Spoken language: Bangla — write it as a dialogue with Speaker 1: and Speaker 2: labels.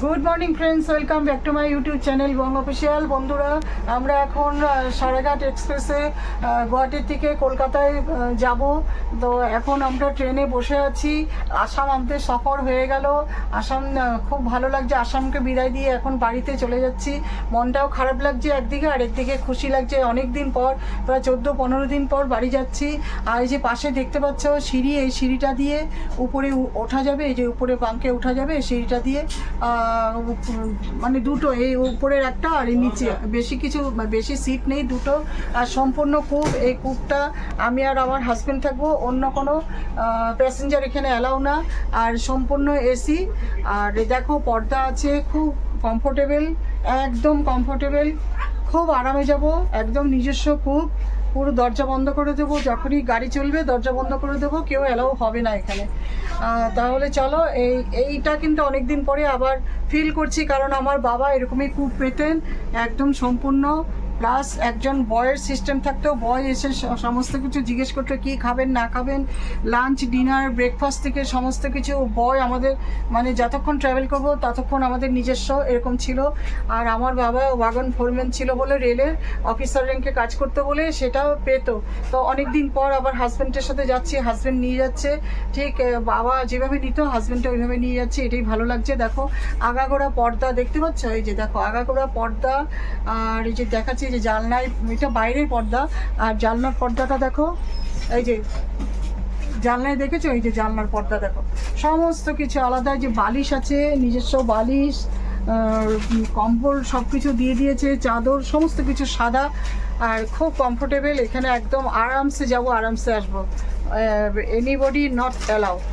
Speaker 1: Good morning friends, welcome back to my YouTube channel Bong official. বন্ধুরা, আমরা এখন সারাঘাট এক্সপ্রেসে গুয়াহাটির থেকে কলকাতায় যাব। তো এখন আমরা ট্রেনে বসে আছি। আসাম আমাদের সফর হয়ে গেল। আসাম খুব ভালো লাগছে। আসামকে বিদায় দিয়ে এখন বাড়িতে চলে যাচ্ছি। মনটাও খারাপ লাগছে একদিকে, আর একদিকে খুশি লাগছে। অনেক দিন পর, প্রায় 14-15 দিন পর বাড়ি যাচ্ছি। আর এই যে পাশে দেখতে পাচ্ছ সিঁড়ি, এই সিঁড়িটা দিয়ে উপরে ওঠা যাবে। এই যে উপরে বাঙ্কে ওঠা যাবে এই সিঁড়িটা দিয়ে। মানে দুটো, এই উপরের একটা আর এই নিচে, বেশি সিট নেই, দুটো। আর সম্পূর্ণ কূপ। এই কূপটা আমি আর আমার হাজব্যান্ড থাকবো, অন্য কোনো প্যাসেঞ্জার এখানে অ্যালাউ না। আর সম্পূর্ণ এসি। আর দেখো পর্দা আছে, খুব কমফোর্টেবল, একদম কমফোর্টেবল, খুব আরামে যাব। একদম নিজস্ব কূপ। পুরো দরজা বন্ধ করে দেবো, যখনই গাড়ি চলবে দরজা বন্ধ করে দেবো, কেউ অ্যালাউ হবে না এখানে। তাহলে চলো, এইটা কিন্তু অনেক দিন পরে আবার ফিল করছি, কারণ আমার বাবা এরকমই কূপ পেতেন, একদম সম্পূর্ণ। প্লাস একজন বয়ের সিস্টেম থাকতো, বয় এসে সমস্ত কিছু জিজ্ঞেস করতো কী খাবেন না খাবেন, লাঞ্চ ডিনার ব্রেকফাস্ট থেকে সমস্ত কিছু বয় আমাদের, মানে যতক্ষণ ট্রাভেল করবো ততক্ষণ আমাদের নিজস্ব এরকম ছিল। আর আমার বাবা ওয়াগন ফোরম্যান ছিল বলে, রেলের অফিসার র্যাঙ্কে কাজ করতে বলে সেটাও পেতো। তো অনেক দিন পর আবার হাজব্যান্ডের সাথে যাচ্ছি, হাজব্যান্ড নিয়ে যাচ্ছে। ঠিক বাবা যেভাবে নিত হাজব্যান্ডটা ওইভাবে নিয়ে যাচ্ছে, এটাই ভালো লাগছে। দেখো আগাগোড়া পর্দা দেখতে পাচ্ছ, এই যে দেখো আগাগোড়া পর্দা। আর এই যে দেখাচ্ছি যে জানলায়, এটা বাইরের পর্দা, আর জানলার পর্দাটা দেখো, এই যে জানলায় দেখেছো, এই যে জানলার পর্দা দেখো, সমস্ত কিছু আলাদা। যে বালিশ আছে, নিজস্ব বালিশ, কম্বল সব কিছু দিয়ে দিয়েছে, চাদর সমস্ত কিছু সাদা। আর খুব কমফোর্টেবল এখানে, একদম আরামসে যাব, আরামসে আসবো। Anybody not allow.